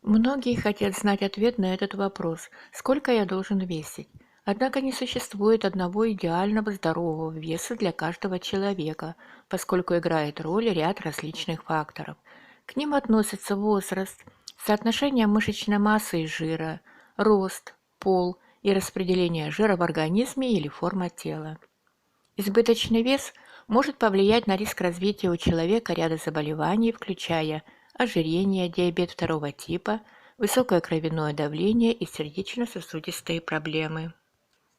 Многие хотят знать ответ на этот вопрос – сколько я должен весить? Однако не существует одного идеального здорового веса для каждого человека, поскольку играет роль ряд различных факторов. К ним относятся возраст, соотношение мышечной массы и жира, рост, пол и распределение жира в организме или форма тела. Избыточный вес может повлиять на риск развития у человека ряда заболеваний, включая ожирение, диабет второго типа, высокое кровяное давление и сердечно-сосудистые проблемы.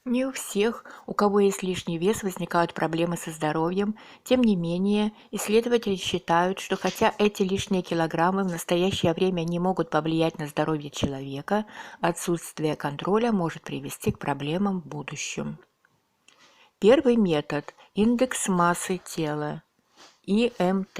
Не у всех, у кого есть лишний вес, возникают проблемы со здоровьем. Тем не менее, исследователи считают, что хотя эти лишние килограммы в настоящее время не могут повлиять на здоровье человека, отсутствие контроля может привести к проблемам в будущем. Первый метод – индекс массы тела, ИМТ.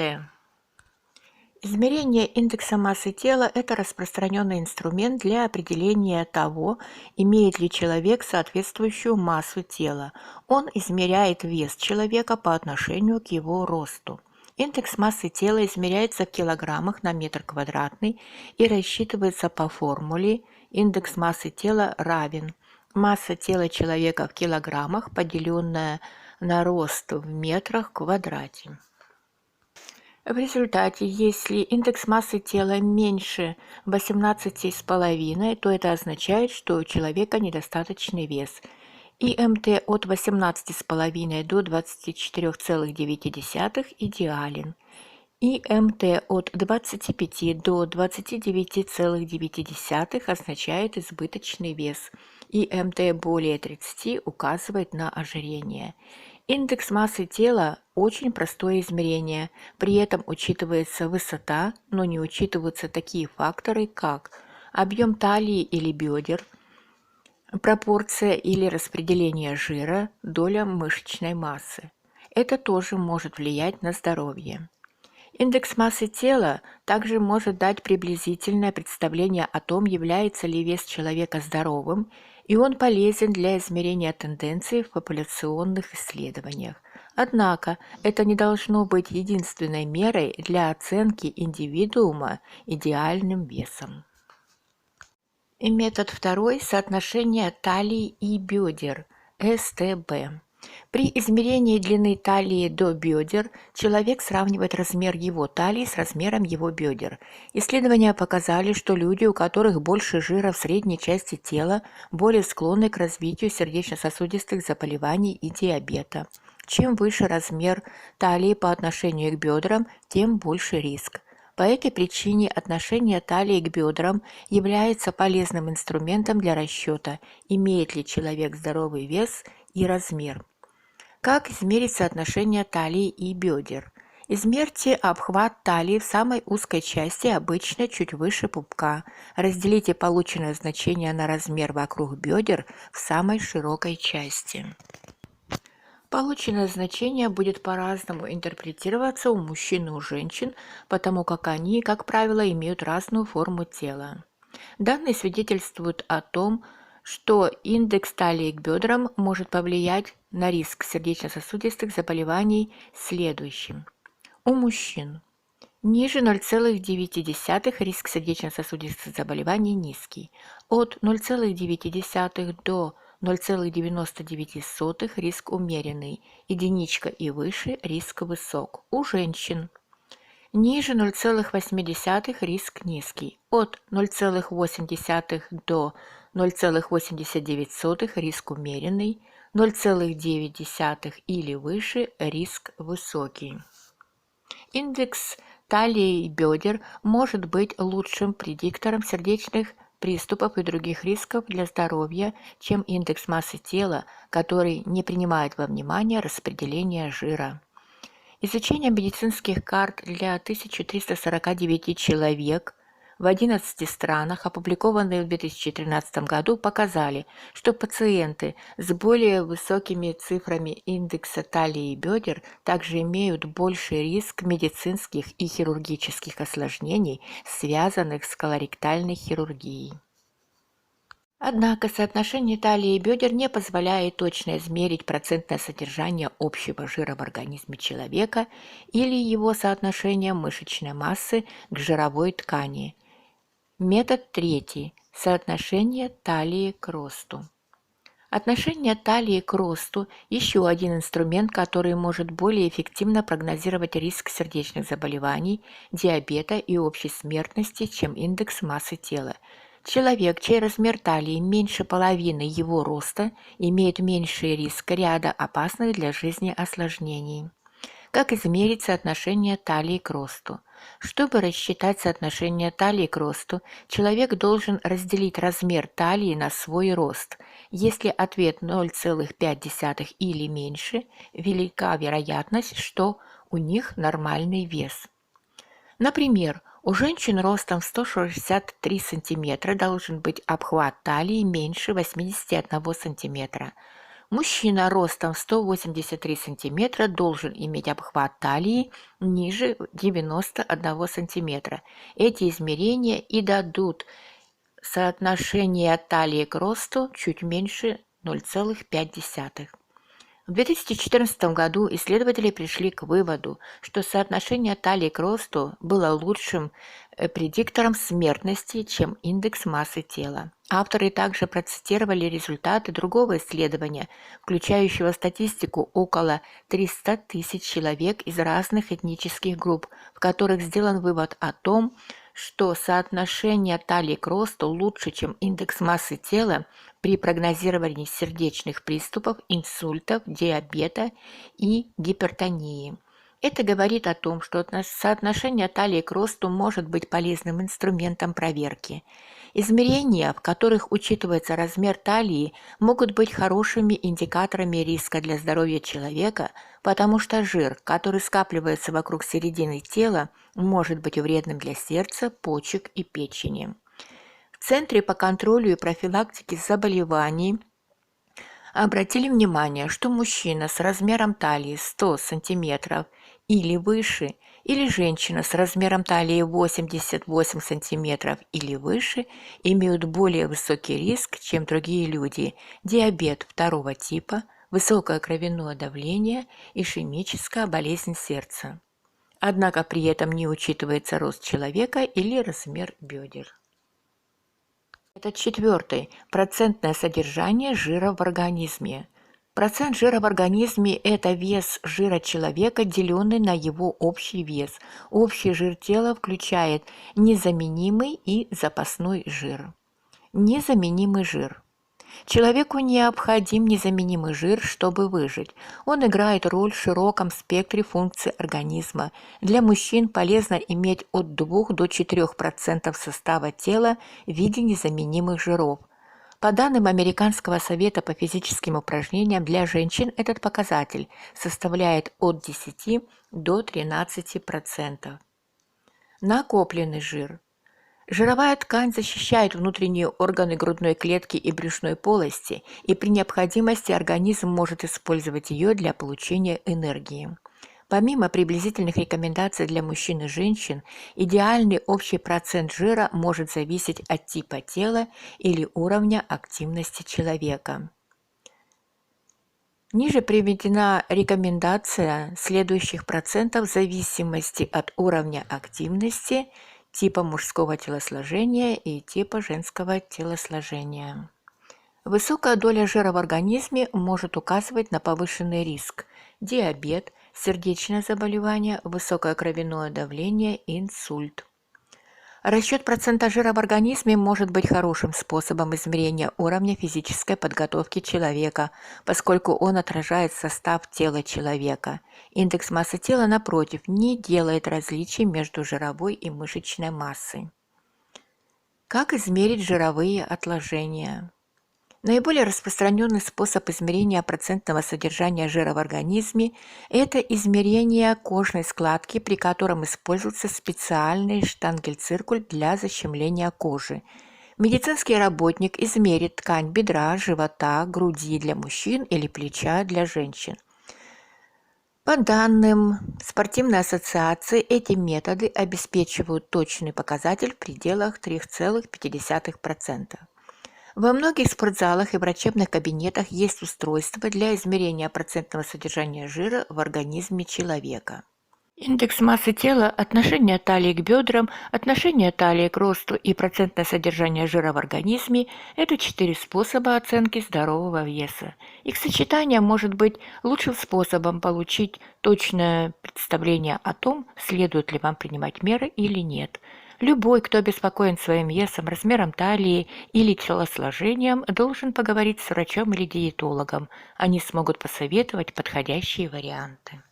Измерение индекса массы тела – это распространенный инструмент для определения того, имеет ли человек соответствующую массу тела. Он измеряет вес человека по отношению к его росту. Индекс массы тела измеряется в килограммах на метр квадратный и рассчитывается по формуле индекс массы тела равен масса тела человека в килограммах, поделенная на рост в метрах в квадрате. В результате, если индекс массы тела меньше 18,5, то это означает, что у человека недостаточный вес. ИМТ от 18,5 до 24,9 идеален. ИМТ от 25 до 29,9 означает избыточный вес. ИМТ более 30 указывает на ожирение. Индекс массы тела – очень простое измерение, при этом учитывается высота, но не учитываются такие факторы, как объем талии или бедер, пропорция или распределение жира, доля мышечной массы. Это тоже может влиять на здоровье. Индекс массы тела также может дать приблизительное представление о том, является ли вес человека здоровым, и он полезен для измерения тенденций в популяционных исследованиях. Однако это не должно быть единственной мерой для оценки индивидуума идеальным весом. И метод второй – соотношение талии и бедер, СТБ. При измерении длины талии до бедер человек сравнивает размер его талии с размером его бедер. Исследования показали, что люди, у которых больше жира в средней части тела, более склонны к развитию сердечно-сосудистых заболеваний и диабета. Чем выше размер талии по отношению к бедрам, тем больше риск. По этой причине отношение талии к бедрам является полезным инструментом для расчета, имеет ли человек здоровый вес и размер. Как измерить соотношение талии и бедер? Измерьте обхват талии в самой узкой части, обычно чуть выше пупка. Разделите полученное значение на размер вокруг бедер в самой широкой части. Полученное значение будет по-разному интерпретироваться у мужчин и у женщин, потому как они, как правило, имеют разную форму тела. Данные свидетельствуют о том, что индекс талии к бедрам может повлиять на риск сердечно-сосудистых заболеваний следующим. У мужчин ниже 0,9 риск сердечно-сосудистых заболеваний низкий, от 0,9 до 0,99 риск умеренный, единичка и выше риск высок. У женщин ниже 0,8 риск низкий, от 0,8 до 0,89 риск умеренный, 0,9 или выше риск высокий. Индекс талии и бедер может быть лучшим предиктором сердечных приступов и других рисков для здоровья, чем индекс массы тела, который не принимает во внимание распределение жира. Изучение медицинских карт для 1349 человек в 11 странах, опубликованные в 2013 году, показали, что пациенты с более высокими цифрами индекса талии и бедер также имеют больший риск медицинских и хирургических осложнений, связанных с колоректальной хирургией. Однако соотношение талии и бедер не позволяет точно измерить процентное содержание общего жира в организме человека или его соотношение мышечной массы к жировой ткани. Метод третий. Соотношение талии к росту. Отношение талии к росту – еще один инструмент, который может более эффективно прогнозировать риск сердечных заболеваний, диабета и общей смертности, чем индекс массы тела. Человек, чей размер талии меньше половины его роста, имеет меньший риск ряда опасных для жизни осложнений. Как измерить соотношение талии к росту? Чтобы рассчитать соотношение талии к росту, человек должен разделить размер талии на свой рост. Если ответ 0,5 или меньше, велика вероятность, что у них нормальный вес. Например, у женщин ростом 163 см должен быть обхват талии меньше 81 см. Мужчина ростом 183 см должен иметь обхват талии ниже 91 см. Эти измерения и дадут соотношение талии к росту чуть меньше 0,5. В 2014 году исследователи пришли к выводу, что соотношение талии к росту было лучшим предиктором смертности, чем индекс массы тела. Авторы также процитировали результаты другого исследования, включающего статистику около 300 тысяч человек из разных этнических групп, в которых сделан вывод о том, что соотношение талии к росту лучше, чем индекс массы тела при прогнозировании сердечных приступов, инсультов, диабета и гипертонии. Это говорит о том, что соотношение талии к росту может быть полезным инструментом проверки. Измерения, в которых учитывается размер талии, могут быть хорошими индикаторами риска для здоровья человека, потому что жир, который скапливается вокруг середины тела, может быть вредным для сердца, почек и печени. В Центре по контролю и профилактике заболеваний обратили внимание, что мужчина с размером талии 100 см или выше, или женщина с размером талии 88 см или выше имеют более высокий риск, чем другие люди: диабет второго типа, высокое кровяное давление, ишемическая болезнь сердца. Однако при этом не учитывается рост человека или размер бедер. Метод четвертый. Процентное содержание жира в организме. Процент жира в организме – это вес жира человека, деленный на его общий вес. Общий жир тела включает незаменимый и запасной жир. Незаменимый жир. Человеку необходим незаменимый жир, чтобы выжить. Он играет роль в широком спектре функций организма. Для мужчин полезно иметь от 2 до 4% состава тела в виде незаменимых жиров. По данным Американского совета по физическим упражнениям, для женщин этот показатель составляет от 10 до 13%. Накопленный жир. Жировая ткань защищает внутренние органы грудной клетки и брюшной полости, и при необходимости организм может использовать ее для получения энергии. Помимо приблизительных рекомендаций для мужчин и женщин, идеальный общий процент жира может зависеть от типа тела или уровня активности человека. Ниже приведена рекомендация следующих процентов в зависимости от уровня активности, типа мужского телосложения и типа женского телосложения. Высокая доля жира в организме может указывать на повышенный риск: диабет, сердечное заболевание, высокое кровяное давление, инсульт. Расчет процента жира в организме может быть хорошим способом измерения уровня физической подготовки человека, поскольку он отражает состав тела человека. Индекс массы тела, напротив, не делает различий между жировой и мышечной массой. Как измерить жировые отложения? Наиболее распространенный способ измерения процентного содержания жира в организме – это измерение кожной складки, при котором используется специальный штангель-циркуль для защемления кожи. Медицинский работник измерит ткань бедра, живота, груди для мужчин или плеча для женщин. По данным спортивной ассоциации, эти методы обеспечивают точный показатель в пределах 3,5%. Во многих спортзалах и врачебных кабинетах есть устройства для измерения процентного содержания жира в организме человека. Индекс массы тела, отношение талии к бедрам, отношение талии к росту и процентное содержание жира в организме – это 4 способа оценки здорового веса. Их сочетание может быть лучшим способом получить точное представление о том, следует ли вам принимать меры или нет. Любой, кто обеспокоен своим весом, размером талии или телосложением, должен поговорить с врачом или диетологом. Они смогут посоветовать подходящие варианты.